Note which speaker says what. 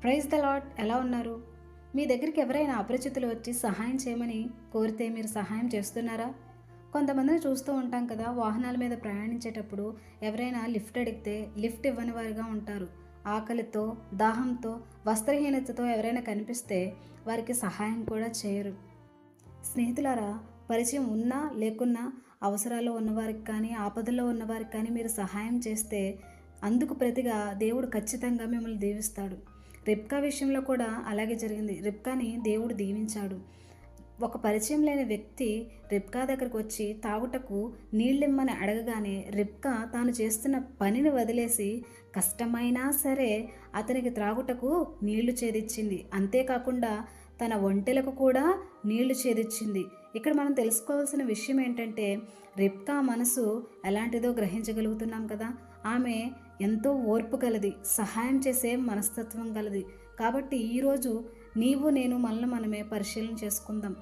Speaker 1: Praise the lord. ఎలా ఉన్నారు? మీ దగ్గరికి ఎవరైనా అపరిచితులు వచ్చి సహాయం చేయమని కోరితే మీరు సహాయం చేస్తున్నారా? కొంతమందిని చూస్తూ ఉంటాం కదా, వాహనాల మీద ప్రయాణించేటప్పుడు ఎవరైనా లిఫ్ట్ అడిగితే లిఫ్ట్ ఇవ్వని వారిగా ఉంటారు. ఆకలితో, దాహంతో, వస్త్రహీనతతో ఎవరైనా కనిపిస్తే వారికి సహాయం కూడా చేయరు. స్నేహితులారా, పరిచయం ఉన్నా లేకున్నా అవసరాల్లో ఉన్నవారికి కానీ, ఆపదల్లో ఉన్నవారికి కానీ మీరు సహాయం చేస్తే అందుకు ప్రతిగా దేవుడు ఖచ్చితంగా మిమ్మల్ని దీవిస్తాడు. రిబ్కా విషయంలో కూడా అలాగే జరిగింది. రిబ్కాని దేవుడు దీవించాడు. ఒక పరిచయం లేని వ్యక్తి రిబ్కా దగ్గరకు వచ్చి తాగుటకు నీళ్ళిమ్మని అడగగానే రిబ్కా తాను చేస్తున్న పనిని వదిలేసి కష్టమైనా సరే అతనికి త్రాగుటకు నీళ్లు చేదిచ్చింది. అంతేకాకుండా తన ఒంటెలకు కూడా నీళ్లు చేదిచ్చింది. ఇక్కడ మనం తెలుసుకోవాల్సిన విషయం ఏంటంటే, రిబ్కా మనసు ఎలాంటిదో గ్రహించగలుగుతున్నాం కదా. ఆమె ఎంతో ఓర్పు గలది, సహాయం చేసే మనస్తత్వం గలది. కాబట్టి ఈరోజు నీవు నేను మనల్ని మనమే పరిశీలన చేసుకుందాం.